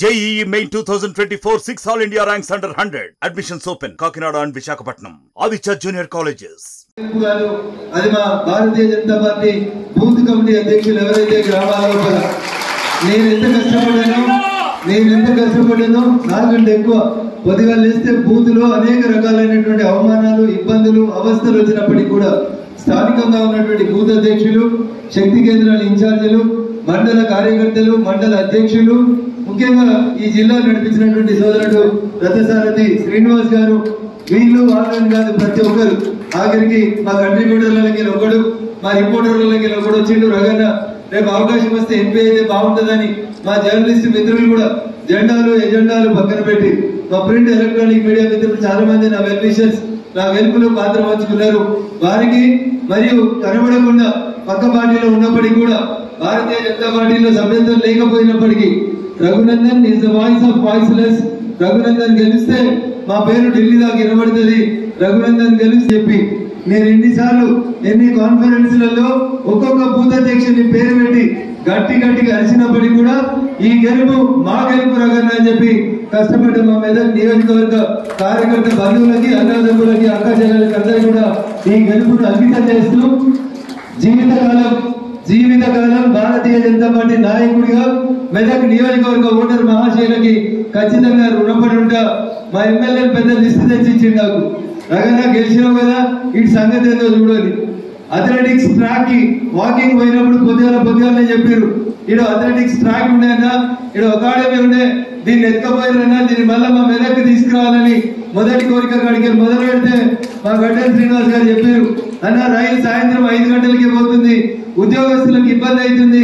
JEE Main 2024 6 All India ranks under 100. Admissions open. Kakinada and Visakhapatnam. Aditya Junior Colleges. అది మా Bharatiya Janata party booth committee అధ్యక్షులు ఎవరైతే గ్రామాల్లో నేను ఎంత కష్టపడ్డానో నాకంటే ఎక్కువ పొద్దుగా లేస్తే బూత్లో అనేక రకాలైనటువంటి అవమానాలు ఇబ్బందులు అవస్థలు వచ్చినప్పటికీ కూడా స్థానికంగా ఉన్నటువంటి బూత్ అధ్యక్షులు శక్తి కేంద్రాల ఇన్ఛార్జీలు మండల కార్యకర్తలు మండల అధ్యక్షులు ముఖ్యంగా ఈ జిల్లా నడిపించినటువంటి సోదరుడు రథసారథి శ్రీనివాస్ గారు వీళ్ళు వాళ్ళని కాదు ప్రతి ఒక్కరు ఆఖరికి మా కంట్రిబ్యూటర్లకి ఒకడు మా రిపోర్టర్లకి ఒకడు వచ్చిండు రగన్న రేపు అవకాశం వస్తే ఎంపీ అయితే బాగుంటుందని మా జర్నలిస్ట్ మిత్రులు కూడా జెండాలు ఎజెండాలు పక్కన పెట్టి మా ప్రింట్ ఎలక్ట్రానిక్ మీడియా మిత్రులు చాలా మంది నా వెల్ విషర్స్ నా వెల్పులో పాత్ర పంచుకున్నారు వారికి మరియు కనబడకుండా పక్క పార్టీలో ఉన్నప్పటికీ కూడా భారతీయ జనతా పార్టీలో సభ్యత్వం లేకపోయినప్పటికీ Raghunandan is the voice of voiceless Raghunandan గెలిస్తే మా పేరు ఢిల్లీ దాకా వినబడుతుంది రఘునందన్ గెలిచి చెప్పి నేను ఎన్నిసార్లు ఎన్ని కాన్ఫరెన్స్లలో ఒక్కొక్క బూత్ అధ్యక్షుని పేరు పెట్టి గట్టిగా అరిచినప్పటికీ కూడా ఈ గెలుపు మా గెలుపు రఘునందన్ అని చెప్పి కష్టపడ్డ మా మెదక్ నియోజకవర్గ కార్యకర్త బంధువులకి అన్నదమ్ములకి అక్క చెల్లెలకి అందరికీ కూడా ఈ గెలుపును అంకితం చేస్తూ జీవితకాలం భారతీయ జనతా పార్టీ నాయకుడిగా మెదక్ నియోజకవర్గ ఓటర్ మహాశైలకి ఖచ్చితంగా రుణపడి ఉంటా మా ఎమ్మెల్యే పెద్ద లిస్టు తెచ్చిచ్చిండు నాకు రగన్నా గెలిచినావు కదా ఇటు సంగతి ఏదో చూడాలి అథ్లెటిక్స్ ట్రాక్ కి వాకింగ్ పోయినప్పుడు పొద్దుగాలనే చెప్పారు ఇడు అథ్లెటిక్స్ ట్రాక్ ఉండేనా ఇడు అకాడమీ ఉండే దీన్ని ఎత్తుకపోయినా దీన్ని మళ్ళీ మా మెదక్కి తీసుకురావాలని మొదటి కోరిక కాడికి మొదలు పెడితే మా గడ్డ శ్రీనివాస్ గారు చెప్పారు అన్న రైలు సాయంత్రం 5 గంటలకి పోతుంది ఉద్యోగస్తులకు ఇబ్బంది అవుతుంది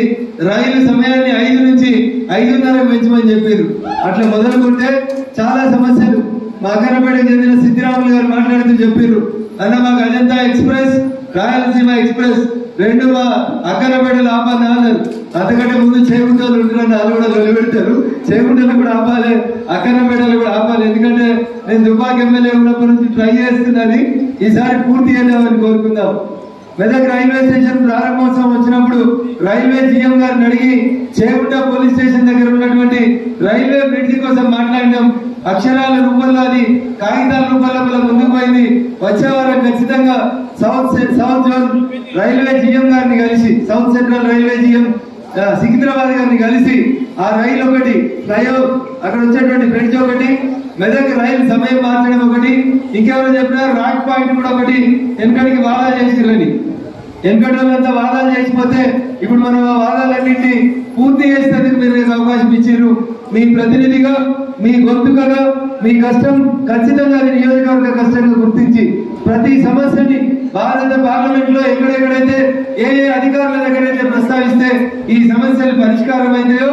రైలు సమయాన్ని 5 నుంచి 5:30 పెంచమని చెప్పారు అట్లా మొదలుకుంటే చాలా సమస్యలు మా అక్కనపేటకు చెందిన సిద్ధిరాములు గారు మాట్లాడుతూ చెప్పారు అన్న మాకు అజంతా ఎక్స్ప్రెస్ రాయలసీమ ఎక్స్ప్రెస్ రెండు మా అక్కనపేటలు ఆపాలి అన్నారు అంతకంటే ముందు చేకుంటలు ఉంటారని వాళ్ళు కూడా వెలువెడతారు చేకుంటలు కూడా ఆపాలి అక్కనపేటలు కూడా ఆపాలి ఎందుకంటే నేను దుబ్బాక ఎమ్మెల్యే ఉన్నప్పటి నుంచి ట్రై చేస్తున్నది ఈసారి పూర్తి చేద్దామని కోరుకుందాం మెదక్ రైల్వే స్టేషన్ ప్రారంభోత్సవం వచ్చినప్పుడు రైల్వే జీఎం గారిని అడిగి చేగుంట పోలీస్ స్టేషన్ దగ్గర ఉన్నటువంటి రైల్వే బ్రిడ్జి కోసం మాట్లాడినాం అక్షరాల రూపంలో అది కాగితాల రూపంలో ముందుకు పోయింది వచ్చే వారం ఖచ్చితంగా సౌత్ జోన్ రైల్వే జీఎం గారిని కలిసి south central railway GM Secunderabad గారిని కలిసి ఆ రైలు ఒకటి ఫ్లైఓవర్ అక్కడ వచ్చేటువంటి బ్రిడ్జ్ ఒకటి మెదక్ రైలు సమయం మార్చడం ఒకటి ఇంకెవరో చెప్పినారు రాక్ పాయింట్ కూడా ఒకటి వెనకడికి వాదా చేసిరని వెనకటంతా వాదాలు చేసిపోతే ఇప్పుడు మనం ఆ వాదాలన్నింటినీ పూర్తి చేసేందుకు మీరు అవకాశం ఇచ్చారు మీ ప్రతినిధిగా మీ గొంతుకగా మీ కష్టం ఖచ్చితంగా నియోజకవర్గ కష్టంగా గుర్తించి ప్రతి సమస్యని భారత పార్లమెంట్ లో ఎక్కడెక్కడైతే ఏ అధికారుల దగ్గరైతే ప్రస్తావిస్తే ఈ సమస్యలు పరిష్కారం అయినాయో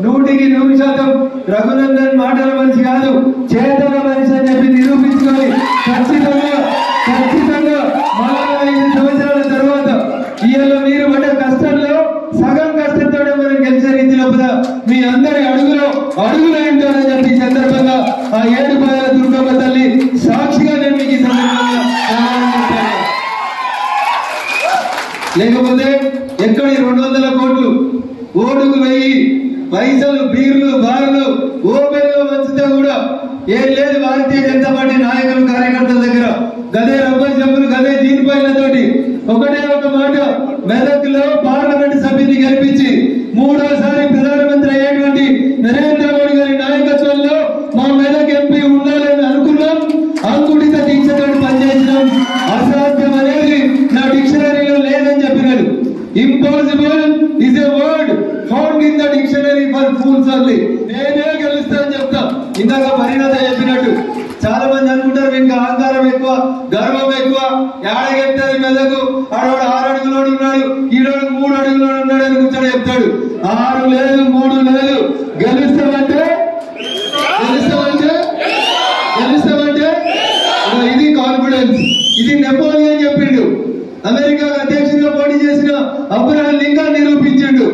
100% రఘునందన్ మాటల మనిషి కాదు చేతన మనిషి అని చెప్పి నిరూపించుకొని ఖచ్చితంగా 5 సంవత్సరాల తర్వాత ఇవాళ మీరు పడ్డ కష్టంలో సగం కష్టంతో మనం గెలిచే రీతిలో మీ అందరి అడుగులో ఏంటోనని చెప్పి సందర్భంగా ఆ 7 పాయల దుర్గమ్మ తల్లి సాక్షిగా నేను మీకు ఈ సందర్భంగా లేకపోతే ఎక్కడి 200 కోట్లు ఓటుకు 1000 పైసలు బీర్లు బార్లు ఓపెన్ గా వంచితే కూడా ఏం లేదు భారతీయ జనతా పార్టీ నాయకులు కార్యకర్తల దగ్గర గదే రబ్బర్ జబ్బులు గదే జీన్పాయిలతోటి ఒకటే ఒక మాట మెదక్ లో పార్లమెంట్ సభ్యుని గెలిపించి 3వసారి ప్రధానమంత్రి అయ్యేటువంటి నరేంద్ర మోడీ గారి నాయకత్వంలో మా మెదక్ ఎంపీ ఉండాలని అనుకున్నాం అంకుటిత దీక్షతో పనిచేసినాం అసాధ్యం అనేది నా డిక్షనరీలో లేదని చెప్పినాడు impossible is a word found in the dictionary for fools only నేనే గెలుస్తానని చెప్తా ఇందాక పరిణత చెప్పినట్టు చాలా మంది అనుకుంటారు ఇంకా అహంకారం ఎక్కువ గర్వం ఎక్కువ ఏడగెట్టది మెదకు ఆడవాడు 6 అడుగులోడు ఉన్నాడు ఈడోడు 3 అడుగులోడు ఉన్నాడు అని కూర్చొని చెప్తాడు 6 లేదు 3 లేదు గెలుస్తామంటే ఇది కాన్ఫిడెన్స్ ఇది నెపోలియన్ చెప్పిండు అమెరికా అధ్యక్షుడిగా పోటీ చేసిన అబ్రహం లింకన్ నిరూపించిండు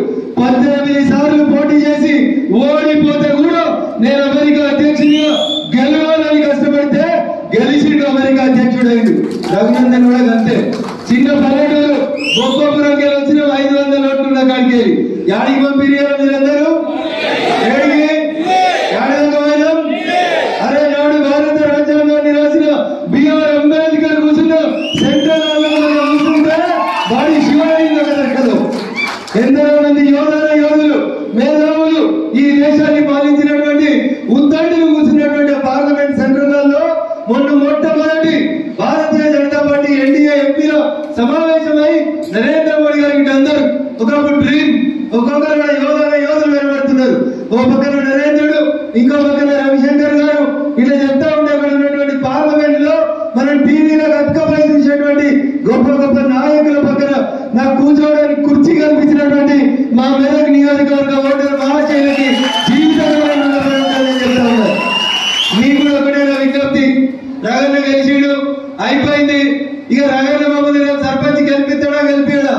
18 సార్లు పోటీ చేసి ఓడిపోతే కూడా నేను అమెరికా అధ్యక్షుడిగా గెలవాలని కష్టపడితే గెలిచిండు అమెరికా అధ్యక్షుడైండు రఘునందన్ కూడా అంతే చిన్న పల్లెటూరు గొప్పపురం వచ్చిన 500 ఓట్లు ఉన్న కాడికి యాడికి పంపిణీ మీరందరూ దేశాన్ని పాలించినటువంటి ఉద్దండులు కూర్చున్నటువంటి పార్లమెంట్ సెంట్రల్లో మొట్టమొదటి భారతీయ జనతా పార్టీ ఎన్డీఏ ఎంపీల సమావేశమై నరేంద్ర మోడీ గారికి అందరూ ఒకప్పుడు డ్రీమ్, ఒక్కొక్కరు యోధులు వెలువడుతున్నారు. ఓ పక్కన నరేంద్రుడు, ఇంకో పక్కన రవిశంకర్ గారు ఇలా చెప్తా ఉంటే అక్కడ ఉన్నటువంటి పార్లమెంట్ లో మనం టీవీలో అతకపై చూసేటువంటి గొప్ప గొప్ప నాయకుల పక్కన నాకు కూర్చోవడానికి కుర్చీ కల్పించినటువంటి మా మెదక్ నియోజకవర్గ ఓటర్ మహాశైలకి జీవితంలో చెప్తా ఉన్నారు. మీకు కూడా ఒకటే విజ్ఞప్తి, రగన్న గెలిచిడు అయిపోయింది. ఇక రగన్న మమ్మల్ని సర్పంచ్ గెలిపిస్తాడా గెలిపియడా?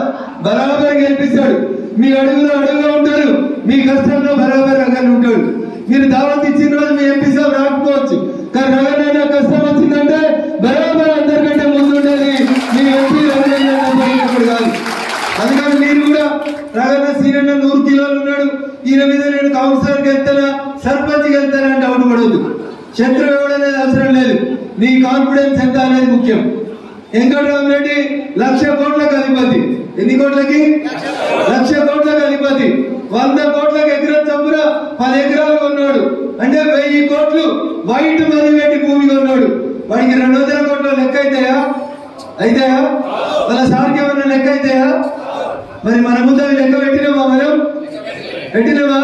బరాబర్ గెలిపిస్తాడు. మీ అడుగులో ఉంటాడు, మీ కష్టంలో బరాబర్ రగన్న ఉంటాడు. మీరు దావత్ ఇచ్చిన రోజు మీ ఎంపీ సాబ్ రాకపోవచ్చు, కానీ రగన్న కష్టం వచ్చిందంటే బరాబర్ అందరికంటే ముందుండేది మీ ఎంపీ రగన్న కాదు. అందుకని మీరు కూడా రగన్న సీనన్న 100 కిలోలు ఉన్నాడు, ఈయన మీద నేను కౌన్సిలర్కి వెళ్తానా సర్పంచ్కి వెళ్తానా అంటే అవును పడవద్దు. శత్రువు ఎవడనేది అవసరం లేదు, నీ కాన్ఫిడెన్స్ ఎంత అనేది ముఖ్యం. వెంకటరామరెడ్డి 1,00,000 కోట్లకు అధిపతి. ఎన్ని కోట్లకి? 1,00,000 కోట్లకు అధిపతి. 100 కోట్లకు ఎకరం చంపున 10 ఎకరాలు కొన్నాడు అంటే 1000 కోట్లు వైట్ మనీ పెట్టి భూమి కొన్నాడు. వాడికి 200 కోట్ల లెక్క అవుతాయా? వాళ్ళ సార్కి ఏమన్నా లెక్క అవుతాయా? మరి మన ముందు లెక్క పెట్టినామా? మనం పెట్టినామా?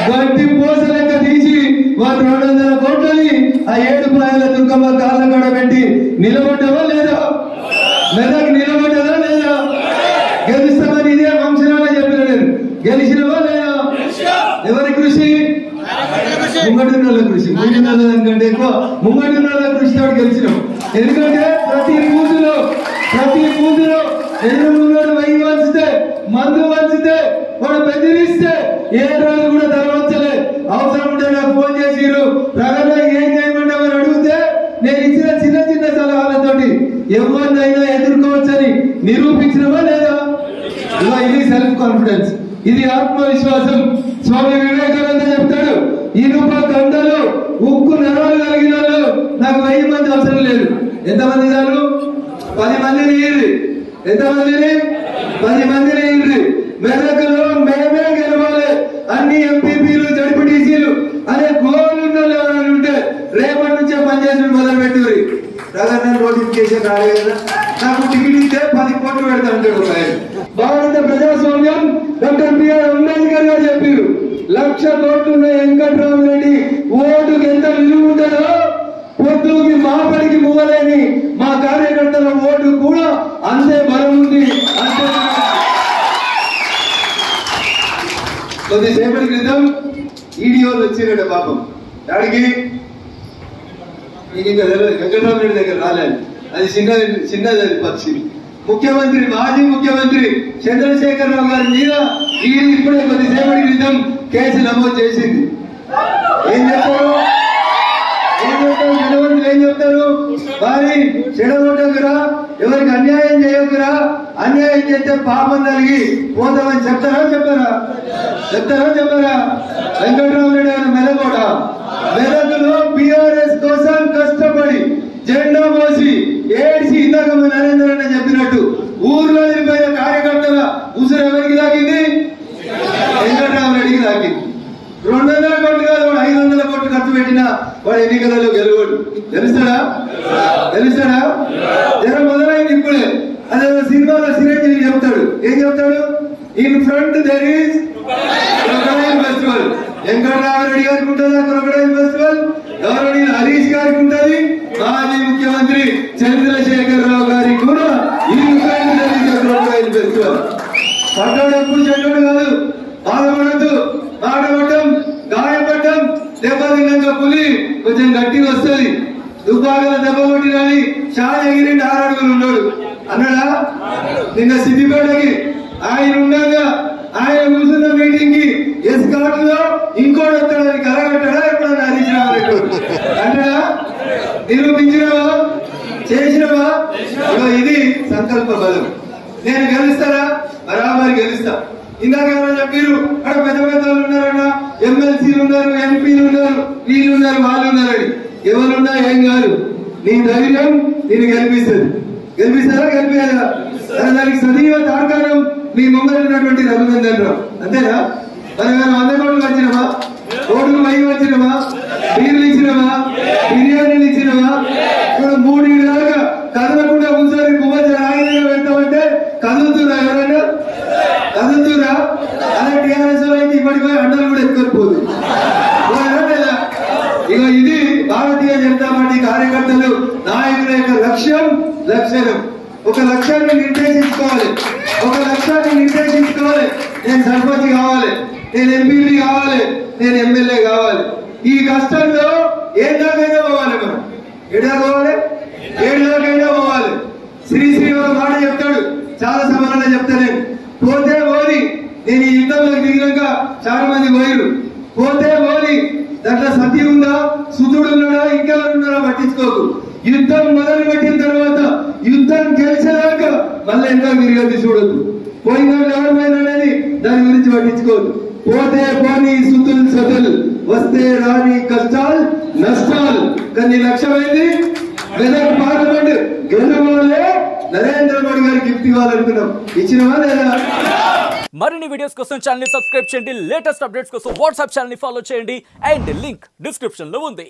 గట్టి పోస లెక్క తీసి వాళ్ళు 200 కోట్లని ఆ 7 పాయల దుర్గమ్మ కాళ్ళ కాడ పెట్టి నిలబడ్డావా లేదా? మెదక్ నిలబడ్డదా లేదా? గెలుస్తామని ఇదే వంశనాలు చెప్పిన నేను, గెలిచినవా లేదా? ఎవరి కృషి? ముంగటిన్నోళ్ళ కృషి. ముందున్నోళ్ళ దానికంటే ఎక్కువ ముంగటిన్నోళ్ళ కృషితో గెలిచినాం. ఎందుకంటే ప్రతి బూతులో ఎదురు వై వంచితే మందు వంచితే వాడు బెదిరిస్తే ఏ రోజు కూడా తరవంచలే. అవసరం ఉంటే నాకు ఫోన్ చేసిరు, రగన్న ఏం చేయమంటామని అడిగితే నేను ఇచ్చిన చిన్న సలహాలతోటి ఎవరినైనా ఎదుర్కోవచ్చని నిరూపించినవా లేదా? ఇది సెల్ఫ్ కాన్ఫిడెన్స్, ఇది ఆత్మవిశ్వాసం. స్వామి వివేకానంద చెప్తాడు, ఇనుప గంటలు ఉక్కు నరాలు కలిగిన వాళ్ళు నాకు 1000 మంది అవసరం లేదు. ఎంతమంది చాలు? 10 మందిని ఇయ్యి. ఎంతమందిని? 10 మందిని ఇయ్యి. మెదకులో మేమే గెలవాలి, అన్ని ఎంపీపీలు జడ్పీటీసీలు అనే గోల్ ఉన్న ఎవరైనా ఉంటే రేపటి నుంచే పనిచేసిన మొదలు పెట్టుకుని. రగన్న నోటిఫికేషన్ రాలేదు కదా, నాకు టికెట్ ఇస్తే 10 కోట్లు పెడతా అంటాడు ఒక ఆయన. భారత ప్రజాస్వామ్యం డాక్టర్ బిఆర్ అంబేద్కర్ గారు చెప్పారు, 1,00,000 కోట్లున్న వెంకటరామరెడ్డి ఓటుకు ఎంత విలువ ఉంటుందో పొద్దుకి మాపడికి మూవలేని మా కార్యకర్తల ఓటు కూడా అంతే బలం ఉంది. కొద్దిసేపటి క్రితం ఈడీఓలు వచ్చిరట పాపం. దానికి మీకు ఇంకా తెలియదు, వెంకటరామరెడ్డి దగ్గర రాలేదు, అది చిన్నది పక్షి. మాజీ ముఖ్యమంత్రి చంద్రశేఖరరావు గారి మీద ఈడీ ఇప్పుడే కొద్దిసేపటి క్రితం కేసు నమోదు చేసింది. ఏం చెప్తారు జనవంతులు? ఏం చెప్తారు? వారి చెడగొట్టకురా, ఎవరికి అన్యాయం చేయకురా, అన్యాయం చేస్తే పాపం కలిగి పోతామని చెప్తారా చెప్పారా? వెంకటరామరెడ్డి గారు మెదకులో బీఆర్ఎస్ కోసం కష్టపడి జెండా మోసి ఏడ్చి ఇందాక నరేంద్ర అన్న చెప్పినట్టు ఊర్లో వెళ్ళిపోయిన కార్యకర్తల ఉసురు ఎవరికి తాకింది? వెంకటరామరెడ్డికి తాకింది. 200 కోట్లు కాదు, వాడు 500 కోట్లు ఖర్చు పెట్టినా వాడు ఎన్నికలలో గెలవడు. తెలుస్తాడా? జనం మొదలైంది ఇప్పుడే. అదే సినిమాలో చిరంజీవి చెప్తాడు, ఏం చెప్తాడు? In front there is crocodile festival. Venkataramareddy గారికి ఉంటుందా క్రొకడైల్ ఫెస్టివల్? గౌరవనీయులు హరీష్ గారికి ఉంటుంది, మాజీ ముఖ్యమంత్రి చంద్రశేఖరరావు గారికి కూడా ఈ క్రొకడైల్ ఫెస్టివల్. పడ్డాడు ఎప్పుడు చెడ్డాడు కాదు, బాధపడద్దు. మాటపడ్డం, గాయపడ్డం, దెబ్బ తిన్నాక పులి కొంచెం గట్టిగా వస్తుంది. దుబ్బాకల దెబ్బ కొట్టినని చాలా ఎగిరి 6 అడుగులు ఉన్నాడు అన్నాడా? నిన్న సిద్దిపేటకి ఆయన ఉండగా ఆయన కూర్చున్న మీటింగ్ కి ఎస్కాట్ లో ఇంకోటి వస్తాడని కలగట్టాడా? ఎప్పుడన్నా హరీష్ రావు అన్నాడా? నిరూపించినవా? చేసినవా? ఇది సంకల్ప బలం. నేను గెలుస్తారా? బరాబరి గెలుస్తా. ఇందాక ఏమన్నా చెప్పారు, అక్కడ పెద్ద వాళ్ళు ఉన్నారన్న, ఎమ్మెల్సీలు ఉన్నారు, ఎంపీలు ఉన్నారు, వీళ్ళు ఉన్నారు, వాళ్ళు ఉన్నారని. ఎవరున్నా ఏం కాదు, నీ ధైర్యం నేను గెలిపిస్తారా? గెలిపేదా? దానికి సజీవ తార్కాణం మీ ముందర ఉన్నటువంటి రఘునందన్ రావు. అంతేనా? మరి 100 కోట్లు వచ్చినవా? ఓటుకు పైకి వచ్చినవా? బీర్లు ఇచ్చినవా? బిర్యానీలు ఇచ్చినవా? 3 దాకా కదలకుండా కూర్చొని పువ్వు రాగిగా పెడతామంటే కదులుతురా? ఎవరైనా కదులుతురా? అదే టీఆర్ఎస్ అయితే ఇప్పటికీ అండలు కూడా ఎత్తుకొని ఇక ఇది భారతీయ జనతా పార్టీ కార్యకర్తలు నాయకుల యొక్క లక్ష్యం. ఒక లక్ష్యాన్ని నిర్దేశించుకోవాలి. నేను సర్పంచ్ కావాలి, నేను ఎంపీపీ కావాలి, నేను ఎమ్మెల్యే కావాలి. ఈ కష్టంలో ఏ దాకైనా పోవాలి. మనం ఏడాది 7 దాకైనా పోవాలి. శ్రీ ఒక మాట చెప్తాడు, చాలా సమానంగా చెప్తాను. పోతే పోని, నేను ఈ యుద్ధంలోకి దిగినాక చాలా మంది పోయిరు. పోతే పోని, దాంట్లో సతీ ఉందా, సుతుడు ఉన్నాడా, ఇంకెవరు ఉన్నారా పట్టించుకోకు. యుద్ధం మొదలు పెట్టిన తర్వాత యుద్ధం గెలిచేదాకా మళ్ళీ ఎంతో తిరిగి చూడద్దు. పోయిన ఎవరిపోయిననేది దాని గురించి పట్టించుకోవద్దు. పోతే పోని సుతులు వస్తే రాని కష్టాలు నష్టాలు. కానీ లక్ష్యమైంది మెదక్ పార్లమెంట్ గెలవాలే. నరేంద్ర మోడీ గారికి గిఫ్ట్ ఇవ్వాలనుకున్నాం, ఇచ్చినవా లేదా? మరిన్ని వీడియోస్ కోసం ఛానల్ ని సబ్స్క్రైబ్ చేయండి. లేటెస్ట్ అప్డేట్స్ కోసం వాట్సాప్ ఛానల్ ని ఫాలో చేయండి. అండ్ లింక్ డిస్క్రిప్షన్ లో ఉంది.